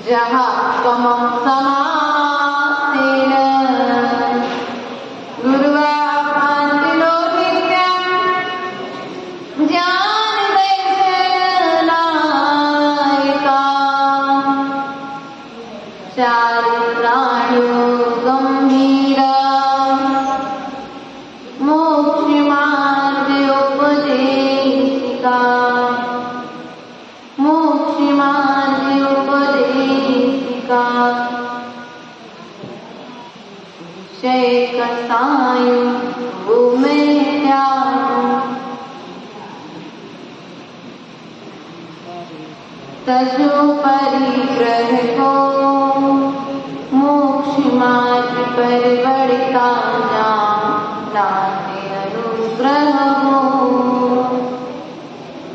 जहाँ त्वमं समासेन गुरुवापान्तिनो नित्यं ज्ञानदैर्घ्यनायिका चारित्राण्यो गम्भीरा मोक्षमार्गोपदेशिका शैकसायु भूमेत्यागो तजो परिग्रहो मोक्षमार्ग परिवर्तिता नाते अनुग्रहो।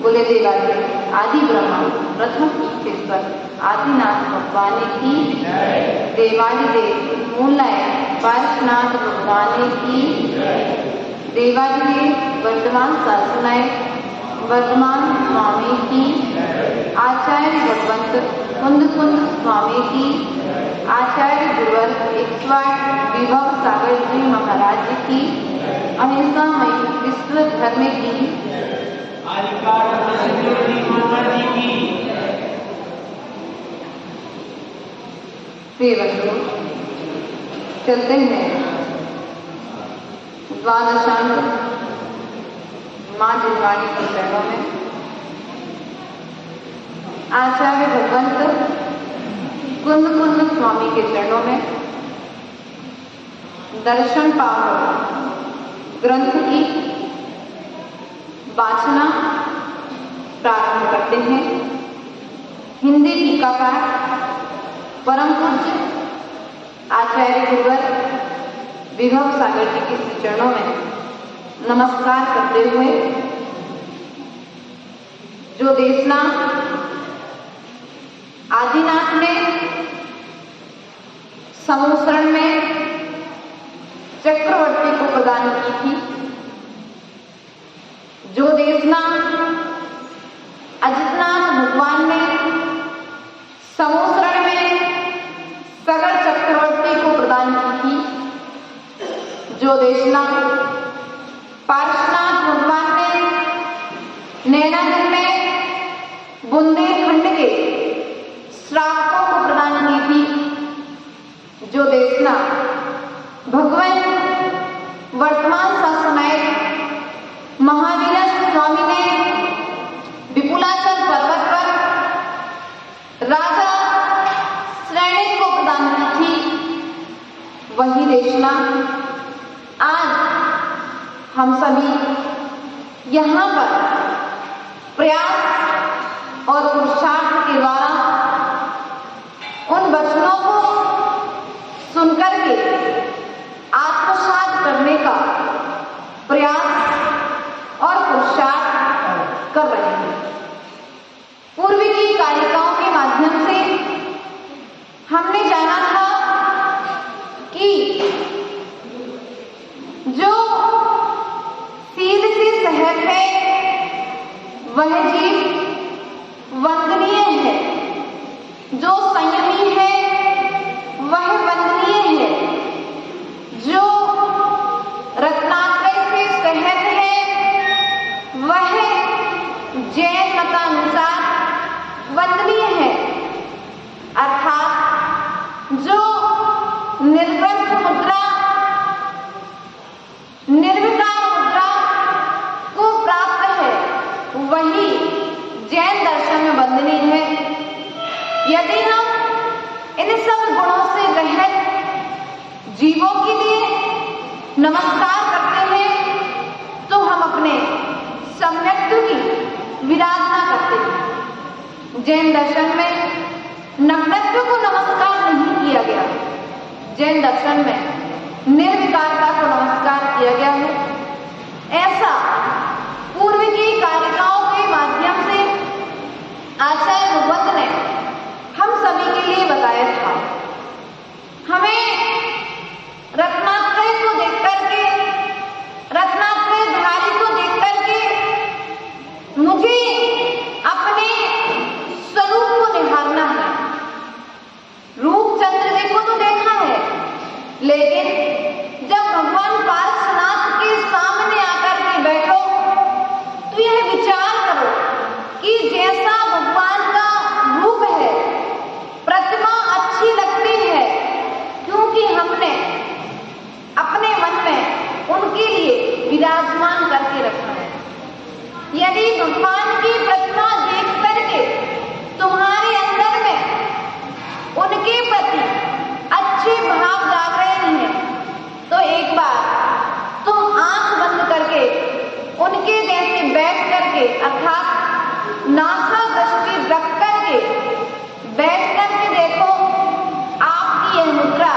बोले देवालय आदि ब्रह्मा प्रथम ईश्वर आदिनाथ भगवान की देवादिदेव मूलनायक पार्श्वनाथ भगवान की देवादिदेव वर्तमान शासनायक वर्तमान स्वामी की आचार्य भगवंत कुंद कुंद स्वामी की आचार्य गुरुवर 108 विभव सागर जी महाराज की अहिंसामय विश्व धर्म की चलते हैं द्वादशांत माँ जिनवाणी के चरणों में। आचार्य भगवंत कुंद कुंद स्वामी के चरणों में दर्शन पावन ग्रंथ की वाचना प्रारंभ करते हैं। हिंदी टीकाकार परम पूज्य आचार्य गुरुवर विभव सागर जी के चरणों में नमस्कार करते हुए जो देशना आदिनाथ ने समूसरण में चक्रवर्ती को प्रदान की थी, जो देशना अजितनाथ भगवान ने समूसरण में सगर चक्रवर्ती को प्रदान की थी, जो देशना पार्श्वनाथ भगवान ने नैनाजल में बुंदेलखंड के श्रावकों को प्रदान की थी, जो देशना भगवान वर्तमान शासनायक महावीर स्वामी ने विपुलाचल पर्वत पर राजा श्रेणिक को प्रदान की थी, वही देशना आज हम सभी यहाँ पर प्रयास और पुरुषार्थ के द्वारा उन वचनों को सुनकर के आत्मसात करने का प्रयास और पुरुषार्थ कर रहे हैं। पूर्व की कारिकाओं के माध्यम से हमने जाना था कि जो सीध से सहज है वह जीव वंदनीय है, जो संयमी है वह वंदनीय है, जो रत्नात्रय से सहज है वह जैन मतानुसार वंदनीय है। अर्थात जो निर्बंध मुद्रा निर्विकार मुद्रा को प्राप्त है वही जैन दर्शन में वंदनीय है। यदि हम इन सब गुणों से रहित जीवों के लिए नमस्कार करते हैं तो हम अपने सम्यक्त्व की विराधना करते हैं। जैन दर्शन में नग्नत्व को नमस्कार नहीं किया गया, जैन दर्शन में निर्विकारता को नमस्कार किया गया है। ऐसा पूर्व की कारिकाओं के माध्यम से आचार्य भगवंत ने हम सभी के लिए बताया था। लेकिन जब भगवान पार्श्वनाथ के सामने आकर के बैठो तो यह विचार करो कि जैसा भगवान का रूप है, प्रतिमा अच्छी लगती है क्योंकि हमने अपने मन में उनके लिए विराजमान करके रखा है। यदि भगवान की प्रतिमा देख करके तुम्हारे अंदर में उनके प्रति अच्छे भाव जाग रहे हैं तो एक बार तुम आंख बंद करके उनके जैसे बैठ करके अर्थात नासा दृष्टि रख करके बैठ करके देखो, आपकी यह मुद्रा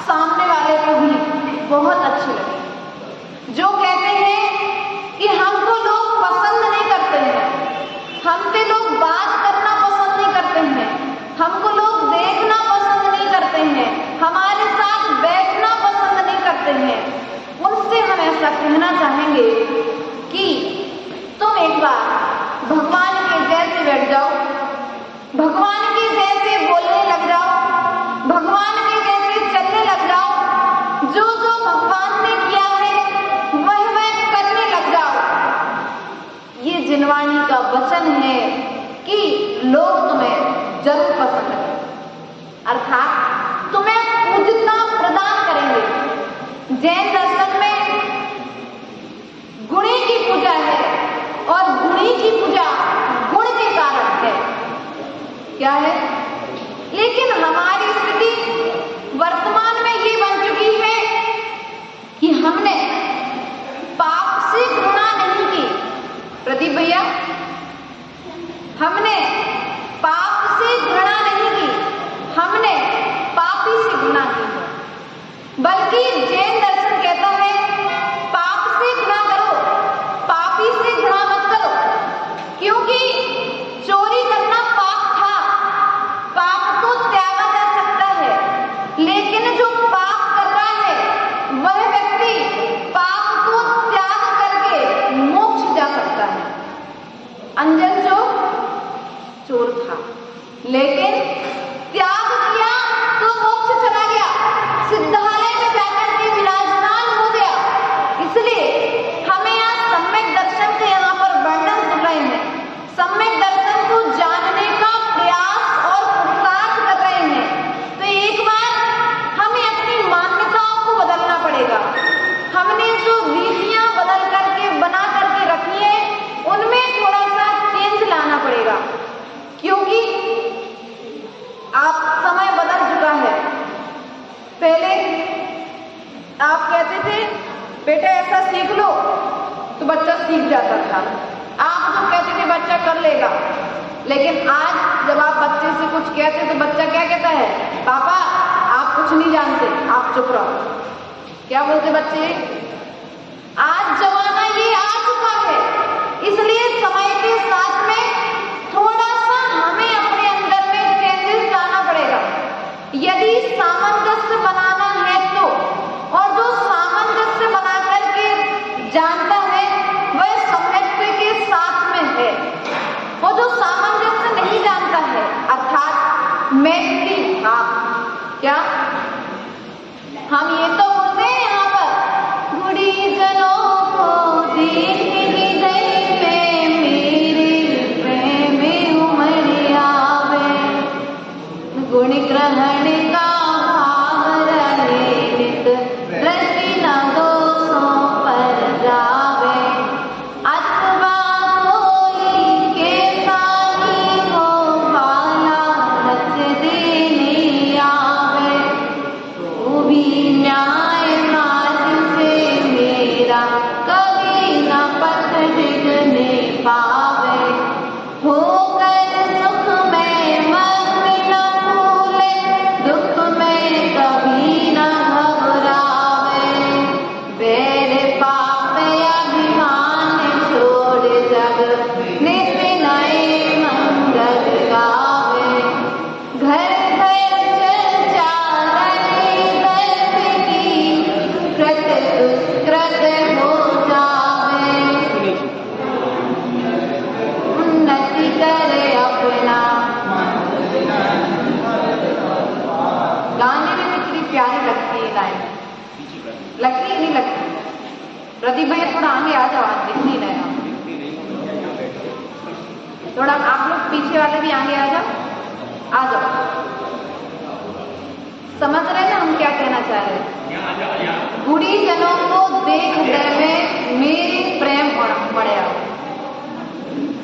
सामने वाले को भी बहुत अच्छी लगे। जो कहते हैं कि हमको लोग पसंद नहीं करते हैं, हमसे लोग बात करना पसंद नहीं करते हैं, हमको लोग देखना पसंद नहीं करते हैं, हमारे साथ बैठना पसंद नहीं करते हैं, उनसे हम ऐसा कहना चाहेंगे कि तुम एक बार भगवान के जैसे बैठ जाओ, भगवान के जैसे बोलने लग जाओ, भगवान के जैसे चलने लग जाओ, जो जो भगवान ने किया है वह करने लग जाओ। ये जिनवाणी का वचन है कि लोग तुम्हें जरूर पसंद करेंगे, अर्थात तुम्हें पूजता प्रदान करेंगे। जैन दर्शन में गुणी की पूजा है और गुणी की पूजा गुण के कारण है। क्या है? लेकिन हमारी स्थिति वर्तमान में ये बन चुकी है कि हमने पाप से घृणा नहीं की। प्रदीप भैया, हमने पाप से घृणा नहीं की, हमने पापी से घृणा की है। बल्कि जैन दर्शन कहता है पाप से घृणा करो, पापी से घृणा मत करो, क्योंकि चोरी करना पाप था, पाप तो त्यागा जा सकता है, लेकिन जो पाप कर रहा है वह व्यक्ति पाप को त्याग करके मोक्ष जा सकता है। अंजन जो चोर था लेकिन त्याग किया तो मोक्ष चला गया, सिद्धालय में जाकर के विराजमान हो गया। इसलिए हमें आज सम्यक दर्शन के यहाँ पर वर्णन सुन रहे हैं, सम्यक दर्शन को जानने का प्रयास और पुरुषार्थ कर रहे हैं, तो एक बार हमें अपनी मान्यताओं को बदलना पड़ेगा। हमने जो रीतियां बदल करके बना करके रखी है उनमें थोड़ा सा चेंज लाना पड़ेगा, क्योंकि आप समय बदल चुका है। पहले आप कहते थे बेटा ऐसा सीख लो तो बच्चा सीख जाता था, आप जो कहते थे बच्चा कर लेगा, लेकिन आज जब आप बच्चे से कुछ कहते तो बच्चा क्या कहता है? पापा आप कुछ नहीं जानते, आप चुप रहो। क्या बोलते बच्चे? आज जमाना ये आ चुका है, इसलिए समय के साथ में थोड़ा सा हमें अपने अंदर में चेंजेस लाना पड़ेगा। यदि सामंजस्य बनाना है तो, और जो सामंजस्य बना करके जानता है वह सम्यक्त्व के साथ में है, वो जो सामंजस्य नहीं जानता है अर्थात मैत्री भाव। क्या हम ये तो बोलते हैं यहाँ पर गुड़ीजनों को दीन हृदय में मेरे प्रेम उमड़ आवे, गुण ग्रहण का भाव रहे नित, दृष्टि न दोषों पर जावे, अथवा कोई के सानी हो भाला रच देने आवे, तो भी न्याय प्यारी लगती है लाइन, लगती नहीं लगती? प्रदीप भैया थोड़ा आगे आ जाओ, आज दिख नहीं रहे आप। थोड़ा आप लोग पीछे वाले भी आगे आ जाओ, आ जाओ। समझ रहे ना हम क्या कहना चाह रहे हैं? गुणीजनों को देख हृदय में मेरी प्रेम बढ़िया।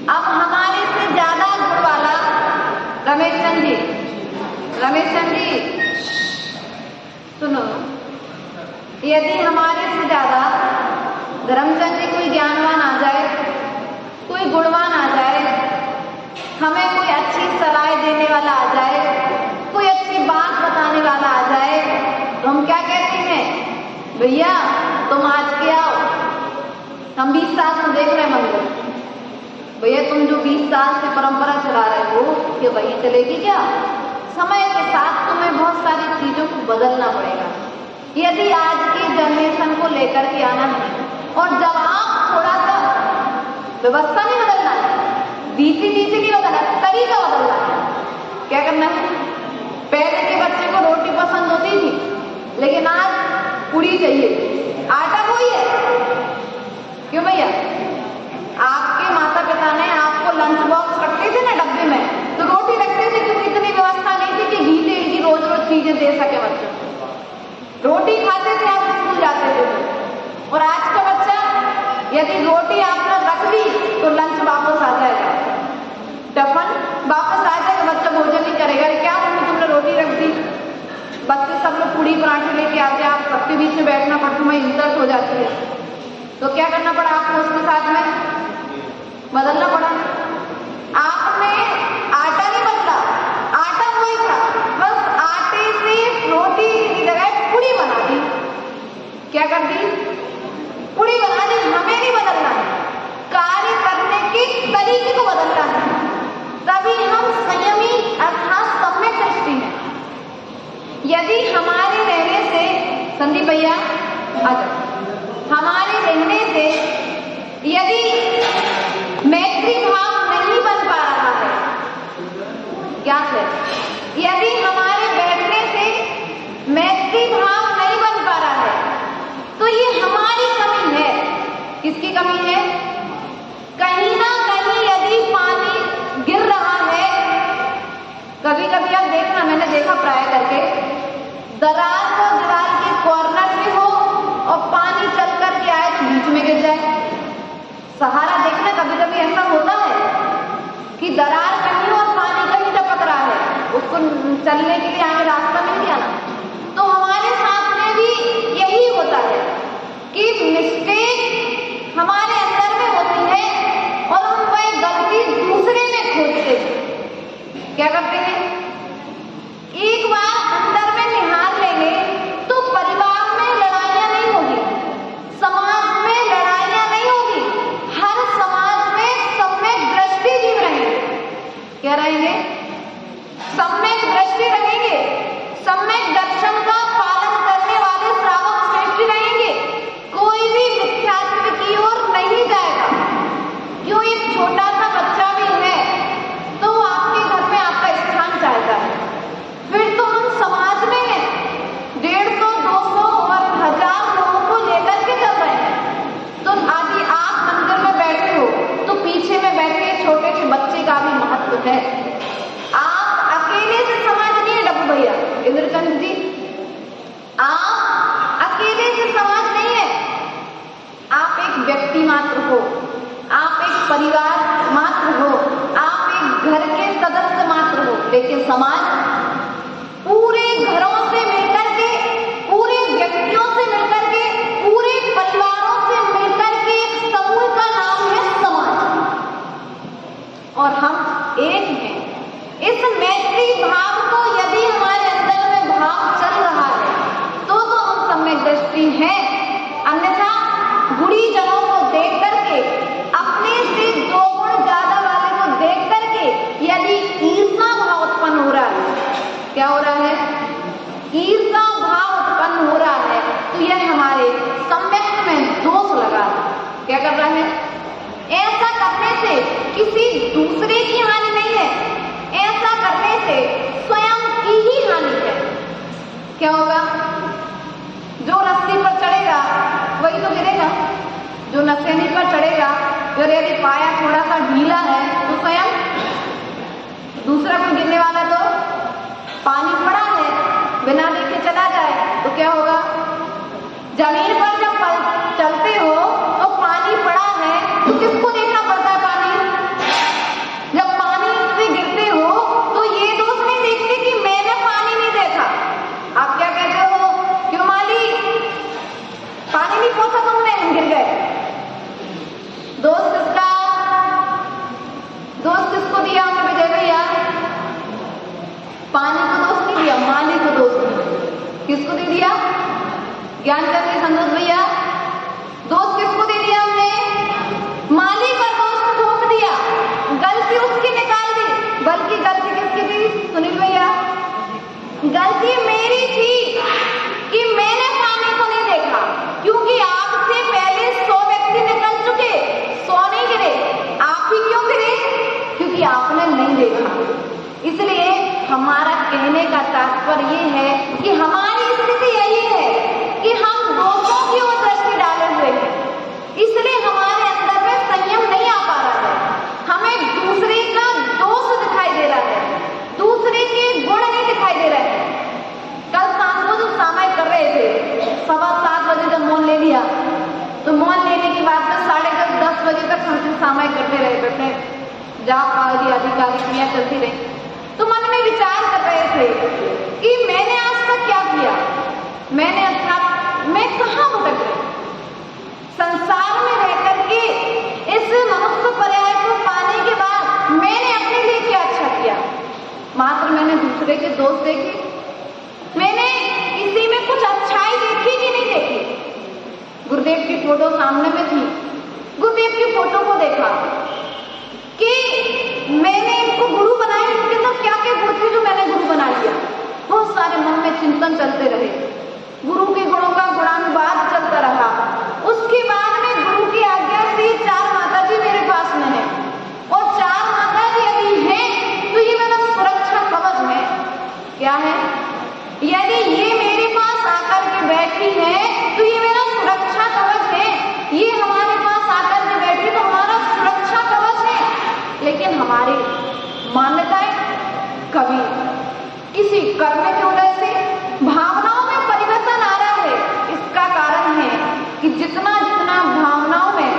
अब हमारे से ज्यादा गुण वाला रमेश चंद जी, रमेश चंद जी सुनो, यदि हमारे से ज्यादा धर्मचंद जी कोई ज्ञानवान आ जाए, कोई गुणवान आ जाए, हमें कोई अच्छी सलाह देने वाला आ जाए, कोई अच्छी बात बताने वाला आ जाए, तो हम क्या कहते हैं? भैया तुम आज के आओ, हम 20 साल से देख रहे हैं मंदिर। भैया तुम जो 20 साल से परंपरा चला रहे हो, कि वही चलेगी क्या? समय के साथ तुम्हें बहुत सारी चीजों को बदलना पड़ेगा, यदि आज की जनरेशन को लेकर के आना है। और जब आप थोड़ा सा व्यवस्था नहीं बदलना है, डीसी नहीं बदलना, तरीका बदलना है। क्या करना है? पहले के बच्चे को रोटी पसंद होती थी, लेकिन आज पूरी चाहिए, आटा कोई है। क्यों भैया? आपके माता पिता ने आपको लंच बॉक्स रखते थे ना डब्बे में, तो रोटी रखते थे, क्योंकि इतनी व्यवस्था नहीं थी कि घी तेल की रोज रोज चीजें दे सके बच्चों को। रोटी खाते थे, आप स्कूल जाते थे। और आज का बच्चा यदि रोटी आपने रख दी तो लंच वापस आ जाएगा, टिफिन वापस आ जाएगा, बच्चा भोजन नहीं करेगा। क्या मम्मी तुमने रोटी रख दी? बच्चे सब लोग पूड़ी पराठे लेके आते हैं, आप सबके बीच में बैठना पड़ता, मैं इंसल्ट हो जाती है। तो क्या करना पड़ा आपको? उसके साथ में बदलना पड़ा। आपने आटा नहीं बदला, आटा वही था, बस आटे से रोटी की जगह पूड़ी बना दी। क्या कर दी? पूड़ी बना दी। हमें नहीं बदलना है, कार्य करने के तरीके को बदलना है, तभी हम संयमी अर्थात सम्यक दृष्टि में। यदि हमारे रहने से, संदीप भैया आ जाओ, हमारे रहने से यदि मैत्री भाव नहीं बन पा रहा है, क्या है? यदि हमारे बैठने से मैत्री भाव नहीं बन पा रहा है, तो ये हमारी कमी है। किसकी कमी है? कहीं ना कहीं यदि पानी गिर रहा है, कभी कभी आप देखना, मैंने देखा प्राय करके, दरार को दीवार के कॉर्नर में हो और पानी चल करके आए तो बीच में गिर जाए। सहारा देखना, कभी कभी ऐसा होता है कि दरार कहीं और पानी कहीं टपक रहा है, उसको चलने के लिए आगे रास्ता मिल गया ना। तो हमारे साथ में भी यही होता है कि मिस्टेक हमारे अंदर में होती है और हम वह गलती दूसरे में खोजते हैं। क्या करते हैं? एक बार अंदर में निहार लेंगे तो परिवार में लड़ाइयां नहीं होगी, समाज में लड़ाइयां नहीं होगी, हर समाज में सम्यक दृष्टि जीव रहेंगे। क्या रहेंगे? सम्यक दृष्टि रहेंगे, सम्यक दर्शन का पालन करने वाले श्रावक श्रेष्ठ रहेंगे। कोई भी मिथ्यात्व की ओर नहीं जाएगा। क्यों? एक छोटा सा बच्चा भी है तो आपके घर में आपका स्थान चाहता है। फिर तो हम समाज में हैं, 150, 200 और 1000 लोगों को लेकर के चल रहे हैं। तो आदि आप मंदिर में बैठे हो तो पीछे में बैठे छोटे से बच्चे का भी महत्व है। आप अकेले से समाज नहीं है डब्बू भैया, इंद्रचंद जी, आप अकेले से समाज नहीं है। आप एक व्यक्ति मात्र हो, आप एक परिवार मात्र हो, आप एक घर के सदस्य मात्र हो, लेकिन समाज पूरे घरों से मिलकर के, पूरे व्यक्तियों से मिलकर के, पूरे परिवारों से मिलकर के एक समूह का नाम है समाज। और हम एक हैं। इस मैत्री भाव को यदि हमारे अंदर में भाव चल रहा है तो हम सम्यक दृष्टि हैं। अन्यथा गुणीजनों को देख करके, अपने से 2 गुण ज्यादा वाले को देख करके यदि ईर्ष्या भाव उत्पन्न हो रहा है, क्या हो रहा है? ईर्ष्या भाव उत्पन्न हो रहा है, तो यह हमारे सम्यक में दोष लगा है। क्या कर रहा है? ऐसा करने से किसी दूसरे की हानि नहीं है, ऐसा करने से स्वयं की ही हानि है। क्या होगा? जो रस्सी पर चढ़ेगा वही तो गिरेगा, जो नसेनी पर चढ़ेगा, और यदि पाया थोड़ा सा ढीला है तो स्वयं दूसरा कोई गिरने वाला, तो पानी पड़ा है बिना देखे चला जाए तो क्या होगा? जमीन पर जब चलते हो तो पानी पड़ा है तो किसको देखना पड़ता है? पानी। जब पानी से गिरते हो तो ये दोस्त नहीं देखते कि मैंने पानी नहीं देखा। आप क्या कहते हो? क्यों माली, पानी नहीं पहुंचा तुमने, हम गिर गए। दोस्त किसको दिया हमने विजय भैया? पानी को दोस्त नहीं दिया, माली को दोस्त दिया। किसको दे दिया? ज्ञानचंद्र संतोष भैया, दोस्त किसको दे दिया हमने? माली पर दोस्त थोप दिया, गलती उसकी निकाल दी। बल्कि गलती किसकी थी सुनील भैया? गलती मेरी थी कि मैंने पानी को नहीं देखा, क्योंकि आपसे पहले 100 व्यक्ति निकल चुके, 100 नहीं गिरे। आप ही क्यों गिरे? क्योंकि आपने नहीं देखा। इसलिए हमारा कहने का तात्पर्य ये है कि हमारी स्थिति यही है कि हम दोषों की ओर दृष्टि डाले हुए हैं, इसलिए हमारे अंदर में संयम नहीं आ पा रहा है। हमें दूसरे का दोष दिखाई दे रहा है, दूसरे के गुण नहीं दिखाई दे रहे हैं। कल शाम को जब सामायिक कर रहे थे, 7:15 बजे जब मौन ले लिया, तो मौन लेने के बाद में 10:30 बजे तक हम सामायिक करते रहे, बैठे जाप आदि आधिकारिक क्रिया चलती रही। तो मन में विचार कर रहे थे कि मैंने आज तक क्या किया, मैं कहाँ भटक गई? संसार में रहकर के इस मनुष्य पर्याय को पाने के बाद मैंने अपने लिए क्या अच्छा किया? मात्र मैंने दूसरे के दोष देखे, मैंने किसी में कुछ अच्छाई देखी कि नहीं देखी? गुरुदेव की फोटो सामने में थी, गुरुदेव की फोटो को देखा कि मैंने इनको गुरु बनाया, इनके अंदर क्या क्या गुण थे जो मैंने गुरु बना लिया। बहुत सारे मन में चिंतन चलते रहे, गुरु के गुणों का गुणानुवाद चलता रहा। उसके बाद में गुरु की आज्ञा से 4 माताजी मेरे पास में है, और 4 माताजी यदि हैं तो ये मेरा सुरक्षा कवच है। क्या है? यदि ये मेरे पास आकर के बैठी है तो ये मेरा सुरक्षा कवच है। ये हमारे पास आकर के बैठी तो हमारा सुरक्षा कवच है। लेकिन हमारी मान्यताएं कभी किसी कर्म की वजह से भावनाओं में परिवर्तन आ रहा है। इसका कारण है कि जितना जितना भावनाओं में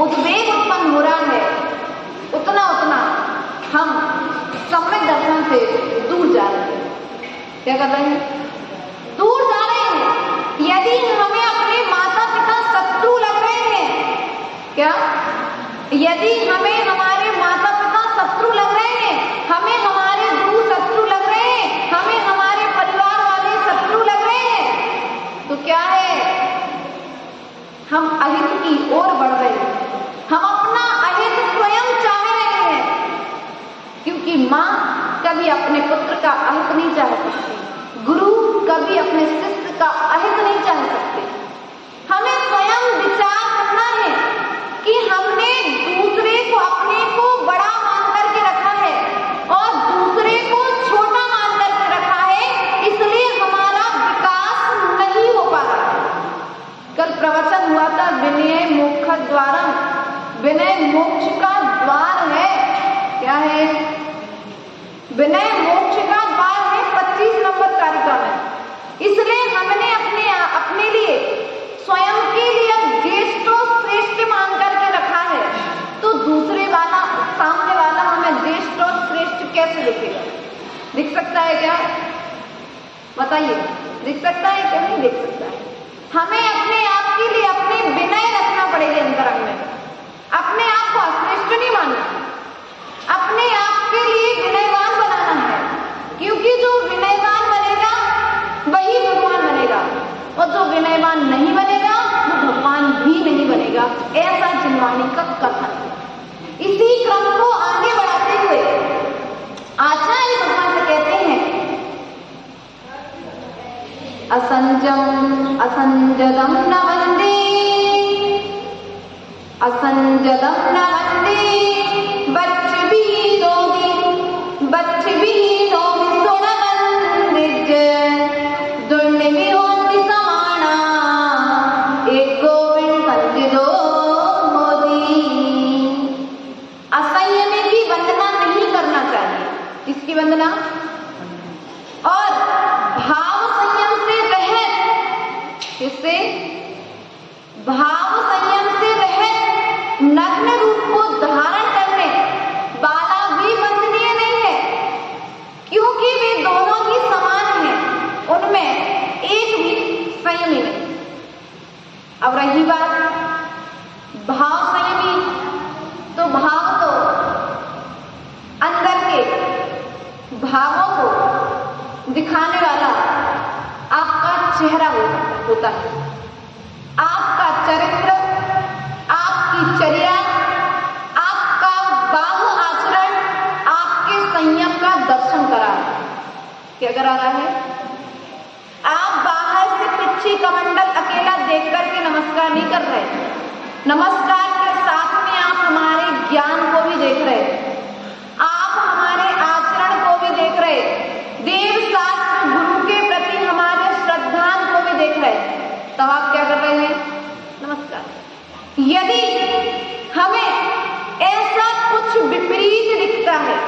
उद्वेग उत्पन्न हो रहा है, उतना उतना हम सम्यक दर्शन से दूर जा रहे हैं। क्या कर रहे हैं? दूर जा रहे हैं। यदि हमें अपने माता पिता शत्रु लग रहे हैं, क्या? यदि हमें हमारे माता पिता शत्रु लग रहे हैं, हमें हमारे गुरु शत्रु लग रहे हैं, हमें हमारे परिवार वाले शत्रु लग रहे हैं, तो क्या है? हम अहित की ओर बढ़ रहे हैं। हम अपना अहित स्वयं चाह रहे हैं, क्योंकि माँ कभी अपने पुत्र का अहित नहीं चाह सकती, गुरु कभी अपने शिष्य का अहित नहीं चाह सकते। हमें स्वयं विचार करना है कि हमने दूसरे को अपने को बड़ा मान करके रखा है और दूसरे को छोटा मान करके रखा है, इसलिए हमारा विकास नहीं हो पा रहा है। कल प्रवचन हुआ था विनय मोक्ष द्वारम, विनय मोक्ष का द्वार है। क्या है? विनय मोक्ष का द्वार है 25 नंबर कारिका में। इसलिए हमने अपने लिए स्वयं के लिए ज्येष्ठ श्रेष्ठ मान करके रखा है, तो दूसरे वाला, सामने वाला हमें ज्येष्ठ और श्रेष्ठ कैसे दिखेगा? दिख सकता है क्या? बताइए, दिख सकता है क्या? नहीं दिख सकता है। हमें अपने आप के लिए अपने विनय रखना पड़ेगा अंतरंग में। अपने आप को श्रेष्ठ नहीं मानना, अपने आप के लिए विनयवान बनाना है, क्योंकि जो विनयवान बनेगा वही भगवान बनेगा, और जो विनयवान नहीं बनेगा वो भगवान भी नहीं बनेगा। ऐसा जिनवाणी का कथन। इसी क्रम को आगे बढ़ाते हुए आचार्य भगवान से कहते हैं, असंजम असंजदम न वंदे, असंजदम न वंदे, बच्च भी दोगी सुण वंदिज, संयमी नहीं। अब रही बात भाव संयमी, तो भाव तो अंदर के भावों को दिखाने वाला आपका चेहरा होता है, आपका चरित्र, आपकी चर्या, आपका बाह्य आचरण आपके संयम का दर्शन करा है। क्या करा रहा है? आप बाहर से पिच्छी कमंडल अकेला देख करके नमस्कार नहीं कर रहे, नमस्कार के साथ में आप हमारे ज्ञान को भी देख रहे, आप हमारे आचरण को भी देख रहे, देव शास्त्र गुरु के प्रति हमारे श्रद्धान को भी देख रहे, तब आप क्या कर रहे हैं? नमस्कार। यदि हमें ऐसा कुछ विपरीत दिखता है,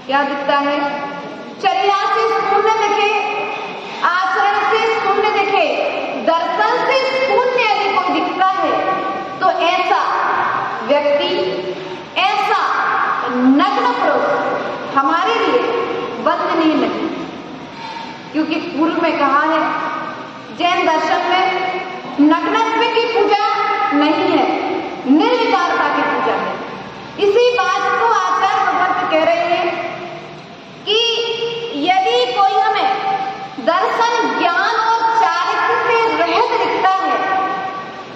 क्या दिखता है? चर्या से शून्य दिखे, आचरण से शून्य दिखे, दर्शन से शून्य यदि कोई दिखता है, तो ऐसा व्यक्ति, ऐसा नग्न पुरुष हमारे लिए वंदनीय नहीं। क्योंकि पूर्व में कहा है जैन दर्शन में नग्नत्व की पूजा नहीं है, निर्विकारता की पूजा है। इसी बात को आचार्य भगवत कह रहे हैं कि यदि कोई हमें दर्शन, ज्ञान और चारित्र से रहित दिखता है,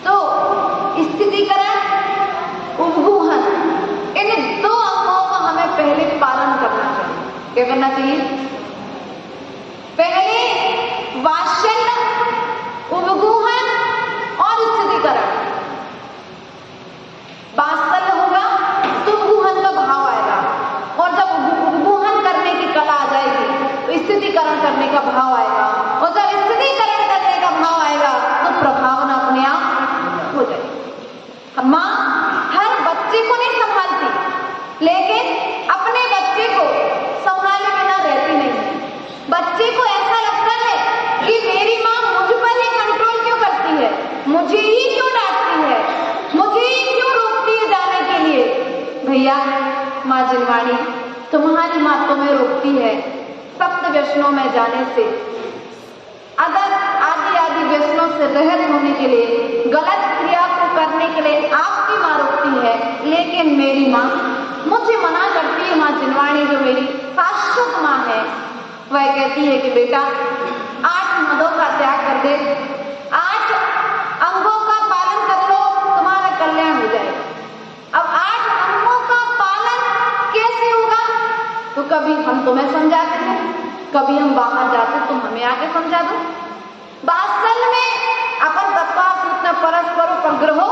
तो स्थितिकरण, उपगूहन, इन दो अंगों का हमें पहले पालन करना चाहिए। क्या करना चाहिए? पहले वात्सल्य, उपगूहन और स्थितिकरण। वात्सल्य होगा तो उपगूहन का भाव आएगा, और जब उपगूहन करने की कला आ जाएगी तो स्थितिकरण करने का भाव आएगा, और जब स्थितिकरण करने का भाव आएगा तो प्रभावना अपने आप हो जाएगी। माँ हर बच्चे को नहीं संभालती, लेकिन अपने बच्चे को संभाले बिना रहती नहीं। बच्चे को ऐसा लगता है कि मेरी माँ मुझ पर ही कंट्रोल क्यों करती है, मुझे ही क्यों डांटती है, मुझे ही क्यों रोकती है जाने के लिए। भैया माँ जिनवाणी, तुम्हारी माँ तुम्हें रोकती है सप्त व्यसनों में जाने से, अदर आदि व्यसनों से रहित होने के लिए, गलत क्रिया को करने के लिए आपकी माँ रोकती है, लेकिन मेरी माँ मुझे मना करती है। माँ जिनवाणी जो मेरी शाश्वत माँ है, वह कहती है कि बेटा 8 मदों का त्याग कर दे, 8 अंगों का पालन कर लो, तुम्हारा कल्याण हो जाएगा। अब 8 अंगों का पालन कैसे होगा? तो कभी हम तुम्हें समझाते हैं, कभी हम बाहर जाते तुम हमें आके समझा दो। वात्सल्य में अपन तत्वात्म परस्पर उपग्रहो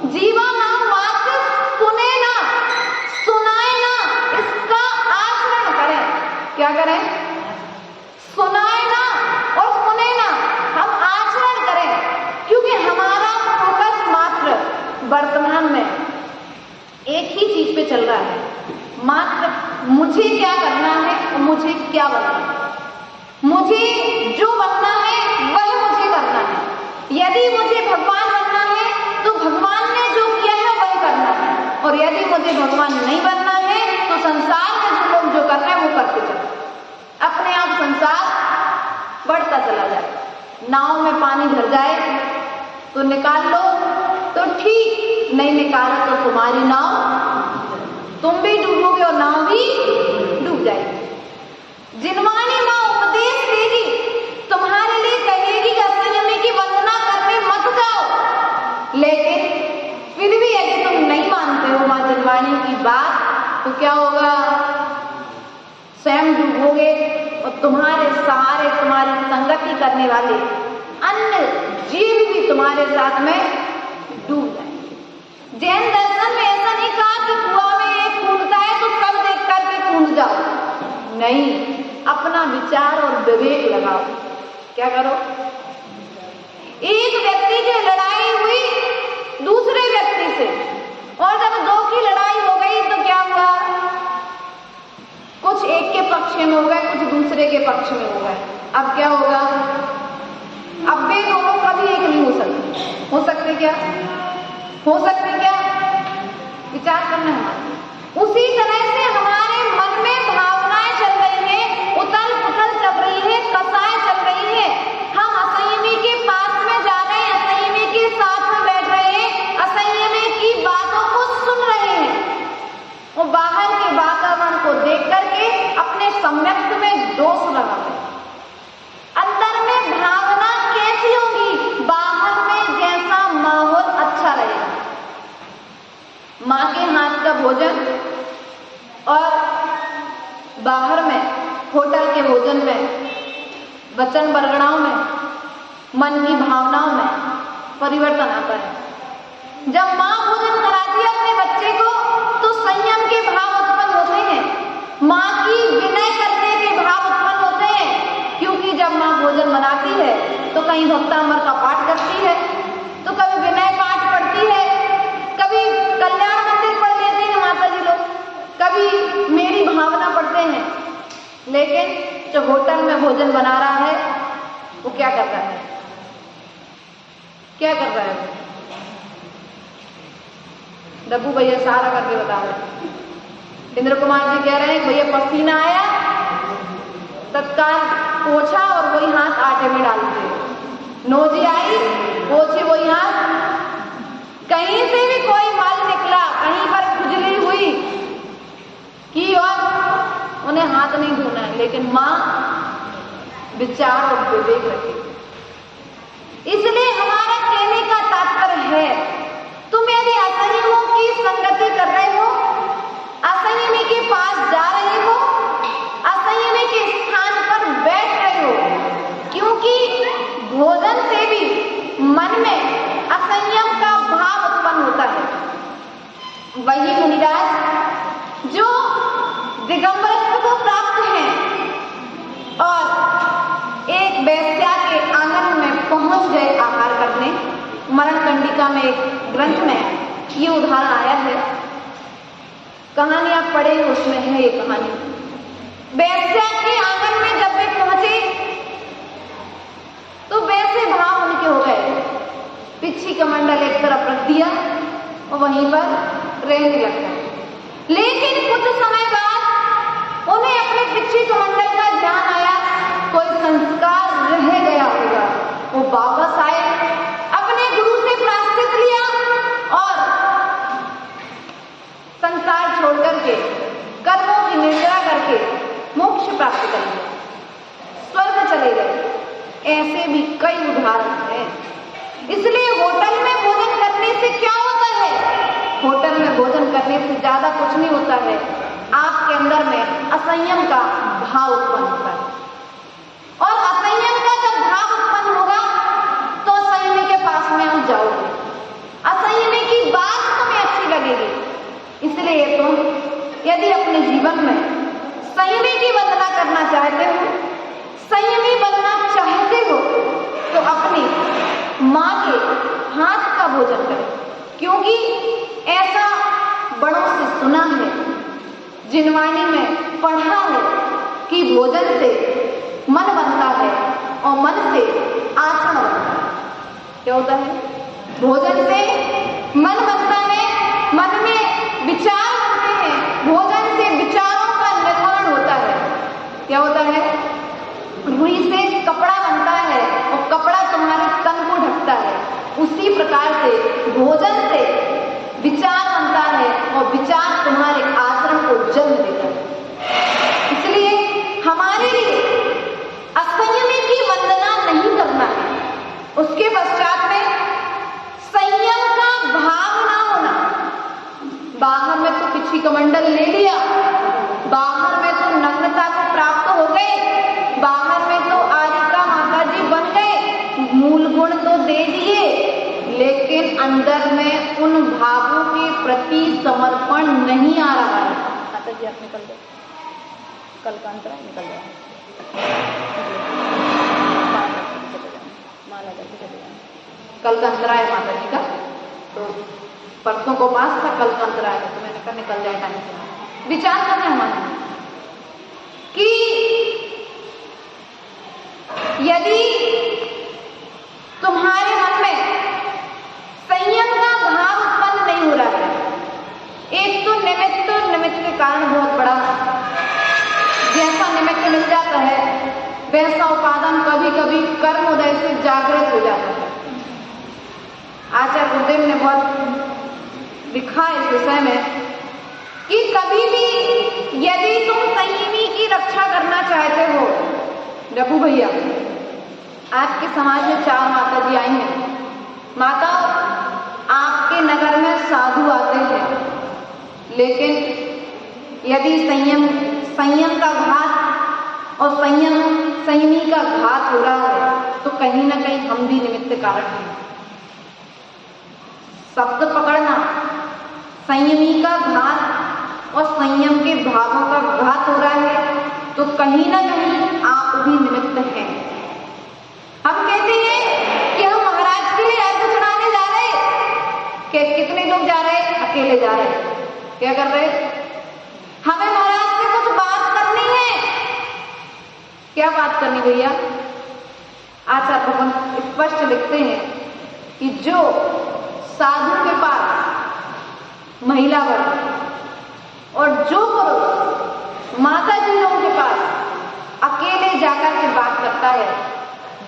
जीवन मात्र सुने ना, सुनाए ना, इसका आचरण करें। क्या करें? सुनाए ना और सुने ना, हम आचरण करें। क्योंकि हमारा फोकस मात्र वर्तमान में एक ही चीज पे चल रहा है, मात्र मुझे क्या करना है और मुझे क्या बनना है। मुझे जो बनना है वह मुझे करना है। यदि मुझे भगवान बनना है तो भगवान ने जो किया है वह करना है, और यदि मुझे भगवान नहीं बनना है तो संसार में जो लोग जो कर रहे हैं वो करते चलो, अपने आप संसार बढ़ता चला जाए। नाव में पानी भर जाए तो निकाल लो तो ठीक, नहीं निकाला तो तुम्हारी नाव, तुम भी डूबोगे और नाव भी डूब जाएगी। जिनवाणी माँ उपदेश देगी, तुम्हारे लिए कहेगी कि असंयमी की वंदना करने मत जाओ, लेकिन फिर भी यदि तुम नहीं मानते हो माँ जिनवाणी की बात, तो क्या होगा? स्वयं डूबोगे और तुम्हारे सहारे तुम्हारी संगति करने वाले अन्य जीव भी तुम्हारे साथ में डूब जाएंगे। जैन दर्शन में ऐसा नहीं कहा कि कुआं में एक कूदता है तो सब देख करके कूद जाओ, नहीं, अपना विचार और विवेक लगाओ। क्या करो? एक व्यक्ति की लड़ाई हुई दूसरे व्यक्ति से, और जब दो की लड़ाई हो गई तो क्या हुआ? कुछ एक के पक्ष में हो गए, कुछ दूसरे के पक्ष में हो गए। अब क्या होगा? अब वे दोनों कभी एक नहीं हो सकते। हो सकते क्या? हो सकते क्या? विचार करना है। उसी तरह से हमारे मन में भावनाएं चल रही हैं, उथल पुथल चल रही है, कसाएं चल रही है। हम असंयमी वचन वरगणाओं में, मन की भावनाओं में परिवर्तन आता है। जब माँ भोजन कराती है अपने बच्चे को तो संयम के भाव उत्पन्न होते हैं, माँ की विनय करने के भाव उत्पन्न होते हैं। क्योंकि जब माँ भोजन बनाती है तो कहीं भक्तामृत का पाठ करती है, तो कभी विनय पाठ पढ़ती है, कभी कल्याण मंदिर पढ़ लेते हैं माता जी लोग, कभी मेरी भावना पढ़ते हैं। लेकिन जो होटल में भोजन बना रहा है वो क्या कर रहा है? क्या कर रहा है? डब्बू भैया सारा करके बता रहे। इंद्र कुमार जी कह रहे हैं भैया पसीना आया, तत्काल पोछा और वही हाथ आटे में डाल दिए। नोजी आई, पोछे वही हाथ। कहीं से भी कोई मल निकला, कहीं पर खुजली हुई कि और उन्हें हाथ नहीं धोना है, लेकिन माँ विचार और विवेक रखेगी। इसलिए हमारा कहने का तात्पर्य है, तुम यदि असंयमों की संगति कर रहे हो, असंयमी के पास जा रहे हो, असंयमी के स्थान पर बैठ रहे हो, क्योंकि भोजन से भी मन में असंयम का भाव उत्पन्न होता है। वही मुनिराज जो दिगंबरत्व को प्राप्त हैं और एक वेश्या के आंगन में पहुंच गए आहार करने। मरण कंडिका में एक ग्रंथ में ये उदाहरण आया है, कहानी आप पढ़े उसमें है ये कहानी। वेश्या के आंगन में जब वे पहुंचे तो वैसे भाव उनके हो गए, पिछी कमंडल एक तरफ रख दिया और वहीं पर रहने लग गए। लेकिन कुछ समय बाद उन्हें अपने पिछी कमंडल का ध्यान आया, कोई संस्कार रह गया होगा। वो वापस आए, अपने गुरु से प्रायश्चित लिया और संसार छोड़ करके कर्मों की निंदा करके मोक्ष प्राप्त कर लिया, स्वर्ग चले गए। ऐसे भी कई उदाहरण हैं। इसलिए होटल में भोजन करने से क्या होता है? होटल में भोजन करने से ज्यादा कुछ नहीं होता है, आपके अंदर में असंयम का भाव उत्पन्न होता है। और असंयम का जब भाव उत्पन्न होगा तो असंयमी के पास में आप जाओगे, असंयमी की बात तुम्हें अच्छी लगेगी। इसलिए तुम यदि अपने जीवन में संयमी की वंदना करना चाहते हो, संयमी बनना चाहते हो, तो अपनी माँ के हाथ का भोजन करें। क्योंकि ऐसा बड़ों से सुना है, जिनवाणी में पढ़ा है कि भोजन से मन बनता है और मन से आचरण बनता है। क्या होता है? भोजन से मन बनता है, मन में विचार बनते हैं, भोजन से विचारों का निर्माण होता है। क्या होता है? रुई से कपड़ा बनता है और कपड़ा तुम्हारे तन को ढकता है। उसी प्रकार से भोजन से विचार बनता है और विचार तुम्हारे आचरण को जन्म देता है। इसलिए हमारे लिए असंयमी की वंदना नहीं करना है, उसके पश्चात में संयम का भाव ना होना। बाहर में तो पिछी कमंडल ले लिया, बाहर में तो नग्नता को प्राप्त हो गए, बाहर में तो आरिका माता जी बन गए, मूल गुण तो दे दिए, लेकिन अंदर में उन भावों के प्रति समर्पण नहीं आ रहा है। माता जी आप निकल गए, कल का अंतराय निकल गया, माला करके चले जाए। कल का अंतराय माता जी का, तो परसों को पास था, कल का अंतराय है, तो मैंने कहा निकल जाए टाइम से। विचार करना है हमारा कि यदि तुम्हारे मन में संयम का भाव उत्पन्न नहीं हो रहा है, एक तो निमित्त के कारण बहुत बड़ा, जैसा निमित्त मिल जाता है वैसा उपादान कभी कभी कर्म उदय से जागृत हो जाता है। आचार्य गुरुदेव ने बहुत लिखा इस विषय में कि कभी भी यदि तुम संयमी की रक्षा करना चाहते हो, डब्बू भैया आपके समाज में 4 माता जी आई हैं। माता आपके नगर में साधु आते हैं, लेकिन यदि संयम का घात और संयमी का घात घात हो रहा है तो कहीं ना कहीं हम भी निमित्त कारण हैं। शब्द पकड़ना, संयमी का घात और संयम के भावों का घात हो रहा है तो कहीं ना कहीं आप भी निमित्त हैं। हम कहते हैं कि हम महाराज के लिए अर्घ चढ़ाने जा रहे हैं, कि कितने लोग जा रहे हैं? अकेले जा रहे हैं। क्या कर रहे हैं? हमें महाराज से कुछ बात करनी है। क्या बात करनी भैया? आचार्य भगवान स्पष्ट लिखते हैं कि जो साधु के पास महिला वर्ग और जो पुरुष माता जी लोगों के पास अकेले जाकर के बात करता है,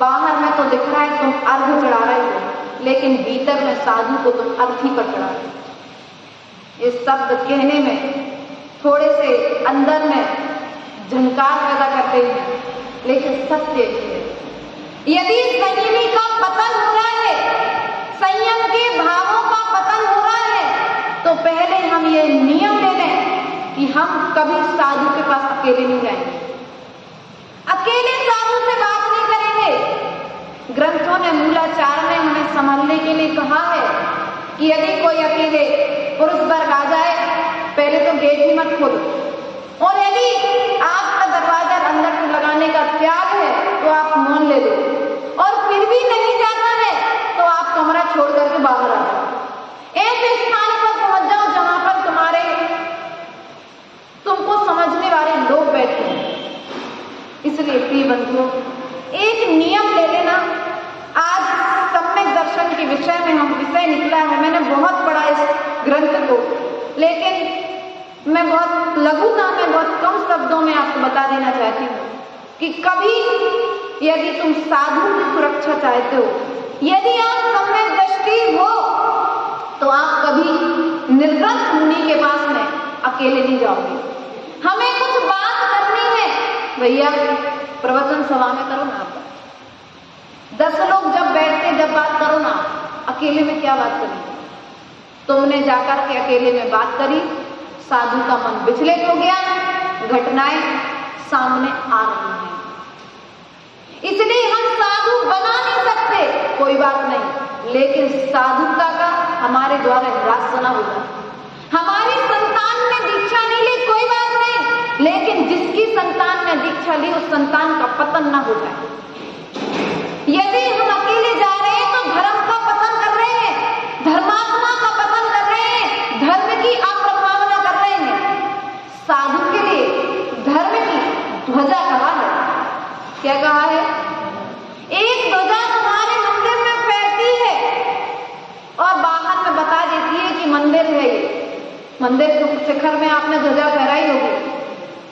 बाहर में तो दिख रहा है तुम अर्घ चढ़ा रहे हो, लेकिन भीतर में साधु को तुम अर्थी पर चढ़ा रहे हो। इस शब्द कहने में थोड़े से अंदर में झंकार पैदा करते हैं, लेकिन सत्य है यदि संयमी का पतन हो रहा है, संयम के भावों का पतन हो रहा है, तो पहले हम ये नियम ले लें कि हम कभी साधु के पास अकेले नहीं जाएंगे, अकेले साधु से बात नहीं करेंगे। ग्रंथों ने मूलाचार में हमें समझने के लिए कहा है कि यदि कोई अकेले पुरुष वर्ग आ जाए, पहले तो गेट ही मत खोलो, और यदि आपका दरवाजा अंदर से लगाने का त्याग है तो आप मौन ले लो, और फिर भी नहीं जाना है तो आप कमरा छोड़ करके बाहर आ जाओ। ऐसे स्थान पर पहुंच जाओ जहां पर तुमको समझने वाले लोग बैठे हैं। इसलिए प्रिय बंधुओं, एक नियम ले लेना। आज सम्यक दर्शन के विषय में हम विषय निकला है, मैंने बहुत पढ़ा इस ग्रंथ को, लेकिन मैं बहुत लघुता में बहुत कम शब्दों में आपको बता देना चाहती हूँ कि कभी यदि तुम साधु की सुरक्षा चाहते हो, यदि आप सम्यक दृष्टि हो, तो आप कभी निर्ग्रंथ मुनि के पास में अकेले नहीं जाओगे। हमें कुछ बात करनी है भैया, प्रवचन सभा में करो ना, आप 10 लोग जब बैठते जब बात करो ना, अकेले में क्या बात करेंगे? तुमने जाकर के अकेले में बात करी, साधु का मन विचलित हो गया, घटनाएं सामने आ रही हैं। इसलिए हम साधु बना नहीं सकते, कोई बात नहीं, लेकिन साधुता का हमारे द्वारा निराश ना होगा। हमारी संतान ने दीक्षा नहीं ली, कोई बात नहीं, लेकिन जिसकी संतान ने दीक्षा ली उस संतान का पतन ना हो जाए। यदि हम अकेले जा रहे हैं तो धर्म का पतन कर रहे हैं, धर्मात्मा का पतन कर रहे हैं, धर्म की अप्रभावना कर रहे हैं। साधु के लिए धर्म की ध्वजा कहा है, क्या कहा है? एक ध्वजा तुम्हारे मंदिर में फैलती है और बाहर में बता देती है कि मंदिर है ये। मंदिर के शिखर में आपने ध्वजा फहराई होगी,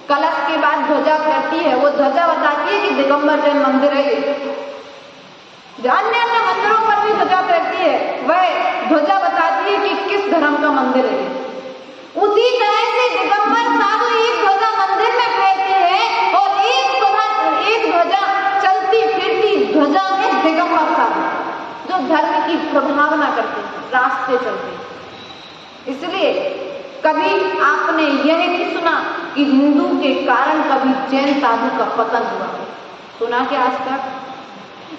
कलश के बाद ध्वजा फहरती है, वो ध्वजा बताती है कि दिगंबर जैन मंदिर है ये। अन्य अन्य मंदिरों पर भी ध्वजा फहरती है, वह ध्वजा बताती है कि किस धर्म का मंदिर है। उसी तरह से दिगंबर साधु एक ध्वजा मंदिर में फहरती है और एक ध्वजा चलती फिरती ध्वजा में दिगंबर साधु, जो धर्म की प्रभावना करते हैं, रास्ते चलते हैं। इसलिए कभी आपने यह नहीं सुना कि हिंदू के कारण कभी जैन साधु का पतन हुआ? सुना क्या आज तक?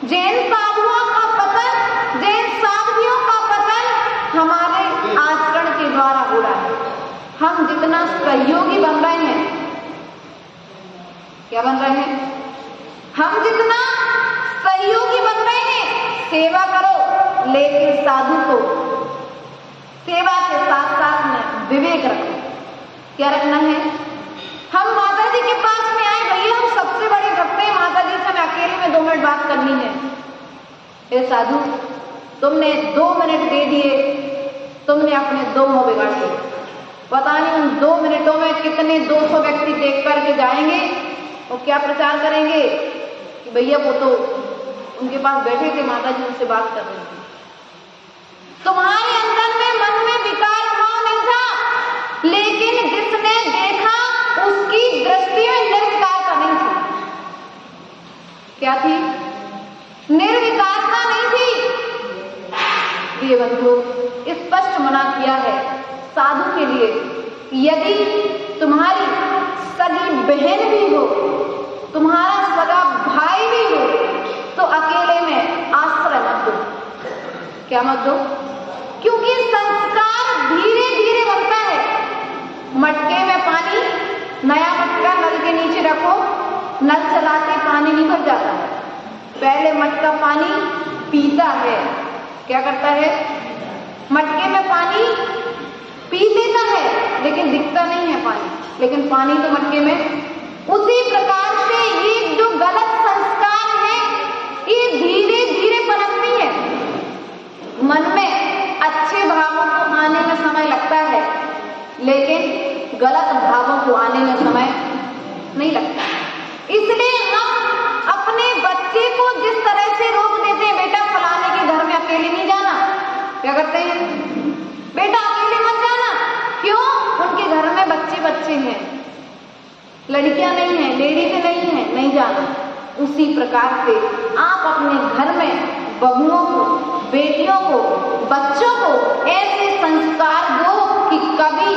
जैन साधुओं का पतन, जैन साधुओं का पतन हमारे आचरण के द्वारा हो रहा है। हम जितना सहयोगी बन रहे हैं, क्या बन रहे हैं? हम जितना सहयोगी बन रहे हैं, सेवा करो, लेकिन साधु को सेवा के साथ साथ में विवेक रखो। क्या रखना है? हम माता जी के पास में आए, भैया हम सबसे बड़े भक्त हैं, माता जी से हमें अकेले में 2 मिनट बात करनी है। हे साधु, तुमने 2 मिनट दे दिए, तुमने अपने 2 मुंह बिगाड़ दिए। पता नहीं उन 2 मिनटों में कितने 200 व्यक्ति देख करके जाएंगे और क्या प्रचार करेंगे कि भैया वो तो उनके पास बैठे थे, माता जी उनसे बात कर रही थी। तुम्हारे अंदर में मन में विकार भाव नहीं था, लेकिन जिसने देखा उसकी दृष्टि में निर्विकारता नहीं थी। क्या थी? निर्विकारता नहीं थी। प्रिय बंधु, स्पष्ट मना किया है साधु के लिए, यदि तुम्हारी सगी बहन भी हो, तुम्हारा सगा भाई भी हो, क्या मत दो, क्योंकि संस्कार धीरे धीरे बनता है। मटके में पानी, नया मटका नल के नीचे रखो, नल चलाते पानी नहीं भर जाता है। पहले मटका पानी पीता है, क्या करता है, मटके में पानी पी लेता है लेकिन दिखता नहीं है पानी, लेकिन पानी तो मटके में। उसी प्रकार से ये जो गलत संस्कार है ये धीरे धीरे पनपती है। मन में अच्छे भावों को आने में समय लगता है लेकिन गलत भावों को आने में समय नहीं लगता। इसलिए हम अपने बच्चे को जिस तरह से रोक देते हैं, बेटा फलाने के घर में अकेले नहीं जाना, क्या करते हैं, बेटा अकेले मत जाना, क्यों, उनके घर में बच्चे हैं, लड़कियां नहीं है, लेडीज नहीं है, नहीं जाना। उसी प्रकार से आप अपने घर में बहुओं को, बेटियों को, बच्चों को ऐसे संस्कार दो कि कभी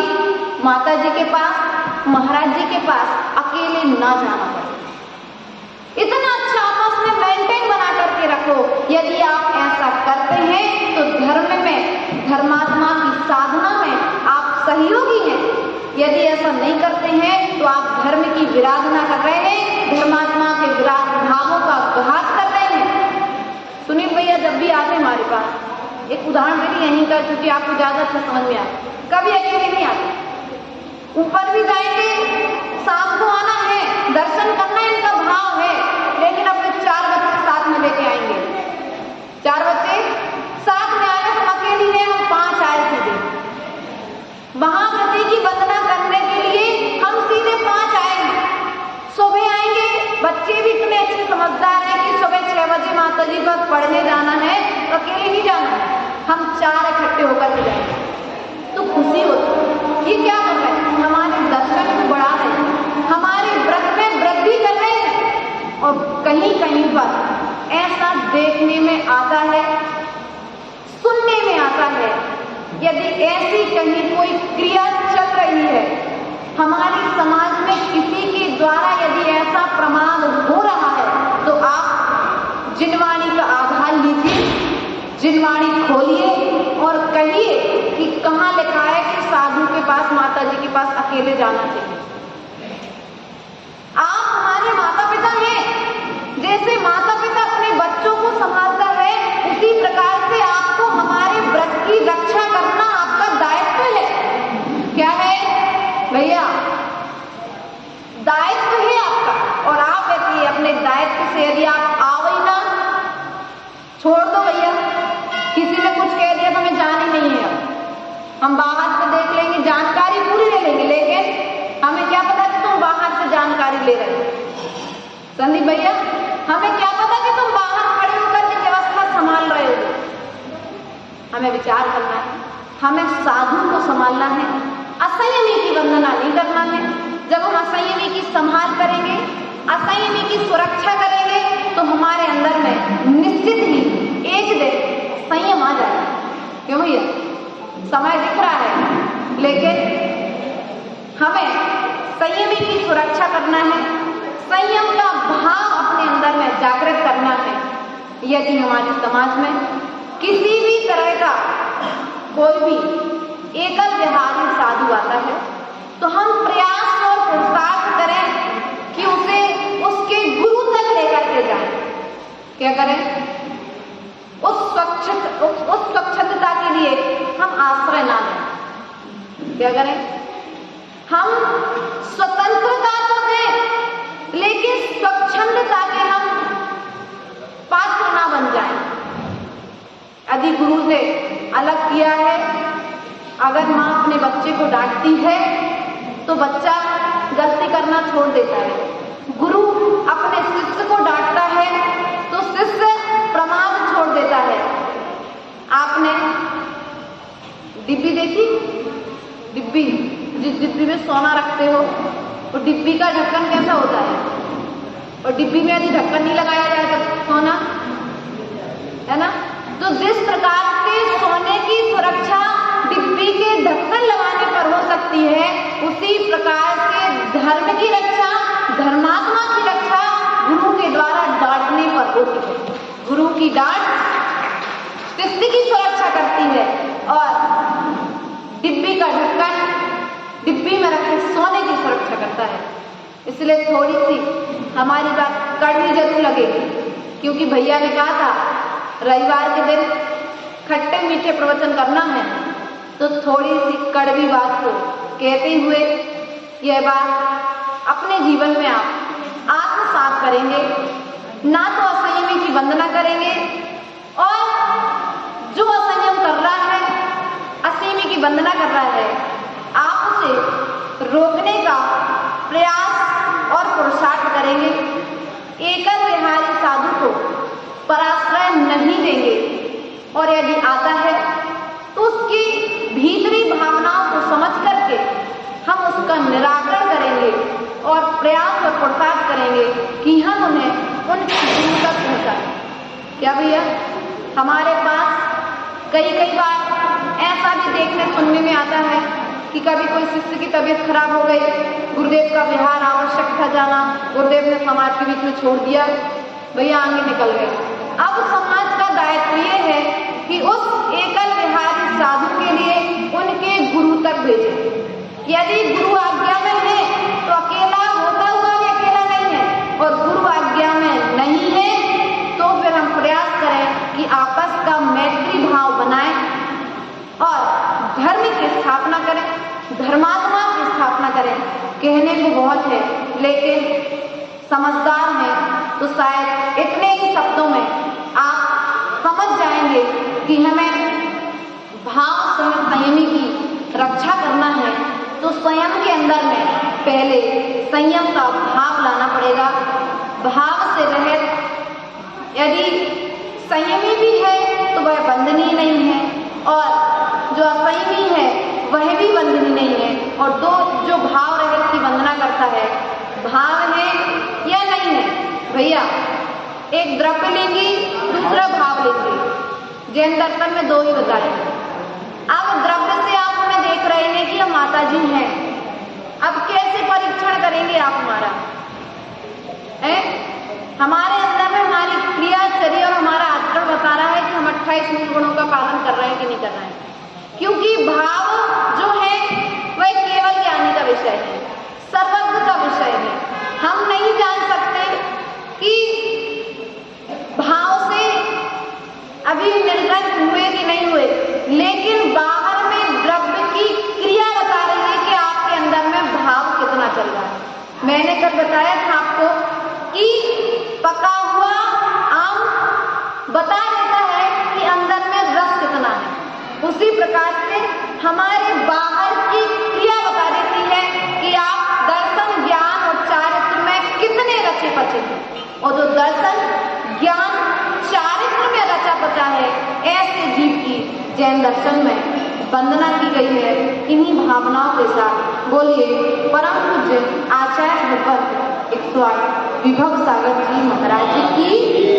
माता जी के पास, महाराज जी के पास अकेले ना जाना पड़े। इतना अच्छा आपस में मेंटेन बना करके रखो। यदि आप ऐसा करते हैं तो धर्म में, धर्मात्मा की साधना में आप सहयोगी हैं। यदि ऐसा नहीं करते हैं तो आप धर्म की विराधना कर रहे हैं, धर्मात्मा के विराट भावों का घात कर रहे हैं। सुनील भैया जब भी आते हमारे पास, एक उदाहरण मेरी यहीं का क्योंकि आपको ज्यादा अच्छा समझ में आता, कभी अकेले नहीं आते, ऊपर भी जाएंगे, शाम को आना है, दर्शन करना इनका भाव है, लेकिन अपने 4 बच्चे साथ में लेके आएंगे। 4 बच्चे साथ में आए, हम अकेली हैं, हम 5 आए सीधे महाप्रति की वंदना करने के लिए, हम सीधे 5 आएंगे। सुबह आएंगे, बच्चे भी इतने अच्छे समझदार हैं कि सुबह 6 बजे माता जी को पढ़ने जाना है तो अकेले नहीं जाना है, हम 4 इकट्ठे होकर के जाएंगे तो खुशी होती है। ये क्या कर रहे हैं, हमारे दर्शन को बढ़ा रहे हैं, हमारे व्रत में वृद्धि कर रहे हैं। और कहीं कहीं पर ऐसा देखने में आता है, सुनने में आता है, यदि ऐसी कहीं कोई क्रिया चल रही है हमारे समाज में, किसी के द्वारा यदि ऐसा प्रमाण हो रहा है तो आप जिनवाणी का आधार लीजिए, जिनवाणी खोलिए और कहिए कि कहाँ लिखा है कि साधु के पास, माता जी के पास अकेले जाना चाहिए। आप हमारे माता पिता हैं, जैसे माता पिता अपने बच्चों को संभालता है उसी प्रकार से आपको हमारे व्रत की रक्षा करना आपका दायित्व है। क्या है भैया, दायित्व है आपका। और आप यदि अपने दायित्व से यदि आप आओ ही ना, छोड़ दो भैया, किसी ने कुछ कह दिया तो हमें जान ही नहीं है, हम बाहर से देख लेंगे, जानकारी पूरी ले लेंगे, लेकिन हमें क्या पता कि तुम बाहर से जानकारी ले रहे हो। संदीप भैया, हमें क्या पता कि तुम बाहर खड़े होकर के व्यवस्था संभाल रहे हो। हमें विचार करना है, हमें साधु को संभालना है, असंयमी की वंदना नहीं करना है। जब हम असंयमी की संभाल करेंगे, असंयमी की सुरक्षा करेंगे तो हमारे अंदर में निश्चित ही एक दिन संयम आ जाएगा। क्यों भैया, समय दिख रहा है लेकिन हमें संयमी की सुरक्षा करना है, संयम का भाव अपने अंदर में जागृत करना है। यदि हमारे समाज में किसी भी तरह का कोई भी एकल विहारी साधु आता है तो हम प्रयास और पुरुषार्थ करें कि उसे उसके गुरु तक लेकर के जाएं। क्या करें, उस स्वच्छता के लिए हम आश्रय ना लें। क्या करें, हम स्वतंत्रता तो दें लेकिन स्वच्छंदता के हम पात्र ना बन जाएं। यदि गुरु से अलग किया है, अगर माँ अपने बच्चे को डांटती है तो बच्चा गलती करना छोड़ देता है। गुरु अपने शिष्य को डांटता है तो शिष्य प्रमाद छोड़ देता है। आपने डिब्बी देखी, डिब्बी, जिस डिब्बी में सोना रखते हो वो डिब्बी का ढक्कन कैसा होता है, और डिब्बी में यदि ढक्कन नहीं लगाया जाए तो सोना है ना। तो जिस प्रकार से सोने की सुरक्षा डिब्बी के ढक्कन लगाने पर हो सकती है, उसी प्रकार से धर्म की रक्षा, धर्मात्मा की रक्षा गुरु के द्वारा डांटने पर होती है। गुरु की डांट शिष्य की सुरक्षा सुरक्षा करती है और डिब्बी का ढक्कन डिब्बी में रखे सोने की सुरक्षा करता है। इसलिए थोड़ी सी हमारी बात कड़वी जरूर लगेगी, क्योंकि भैया ने कहा था रविवार के दिन खट्टे मीठे प्रवचन करना है, तो थोड़ी सी कड़वी बात को कहते हुए यह बात अपने जीवन में आप आत्मसात करेंगे। ना तो असंयमी की वंदना करेंगे और जो असंयम कर रहा है, असंयमी की वंदना कर रहा है, आप उसे रोकने का प्रयास और पुरुषार्थ करेंगे। एकल विहारी साधु को पराश्रय नहीं देंगे और यदि आता है तो उसकी भीतरी भावनाओं को समझ करके हम उसका निराकरण करेंगे और प्रयास और पुरुषार्थ करेंगे कि हम उन्हें उनकी गुरु तक पहुंचाएं। क्या भैया, हमारे पास कई बार ऐसा भी देखने सुनने में आता है कि कभी कोई शिष्य की तबीयत खराब हो गई, गुरुदेव का विहार आवश्यक था जाना, गुरुदेव ने समाज के बीच में छोड़ दिया, भैया आगे निकल गए। अब समाज का दायित्व ये है कि उस एकल विहारी साधु के लिए उनके गुरु तक भेजें। यदि गुरु आज्ञा में है तो अकेला होता हुआ भी अकेला नहीं है, और गुरु आज्ञा में नहीं है तो फिर हम प्रयास करें कि आपस का मैत्री भाव बनाएं और धर्म की स्थापना करें, धर्मात्मा की स्थापना करें। कहने को बहुत है, लेकिन समझदार हैं तो शायद इतने ही शब्दों में आप समझ जाएंगे कि हमें भाव सहित संयमी की रक्षा करना है तो स्वयं के अंदर में पहले संयम का भाव लाना पड़ेगा। भाव से रहित यदि संयमी भी है तो वह बंधनीय नहीं है, और जो असंयमी है वह भी बंधनीय नहीं है। और जो भाव रहित की वंदना करता है, भाव है या नहीं है भैया, एक द्रव्य लेंगी, दूसरा भाव लेंगी। जैन दर्शन में दो ही बताए। अब द्रव्य से आप हमें देख रहे हैं कि हम माता जी हैं, अब कैसे परीक्षण करेंगे आप हमारा है? हमारे अंदर में हमारी क्रिया चर्या और हमारा आचरण बता रहा है कि हम 28 मूल गुणों का पालन कर रहे हैं कि नहीं कर रहे हैं, क्योंकि भाव जो है वह केवल ज्ञानी का विषय है, सर्वज्ञ का विषय है। हम नहीं जान सकते कि भाव से अभी निर्गत हुए कि नहीं हुए, लेकिन बाहर में द्रव्य की क्रिया बता रही है कि आपके अंदर में भाव कितना चल रहा है। मैंने कल बताया था आपको कि पका हुआ आम बता देता है कि अंदर में रस कितना है, उसी प्रकार से हमारे बाहर की क्रिया बता देती है कि आप दर्शन ज्ञान और चारित्र में कितने रचे पचे हैं। और जो दर्शन ज्ञान चारित्र में रचा पचा है, ऐसे जीव की जैन दर्शन में वंदना की गई है। इन्हीं भावनाओं के साथ बोलिए परम पूज्य आचार्य भगवत 108 विभव सागर जी महाराज जी की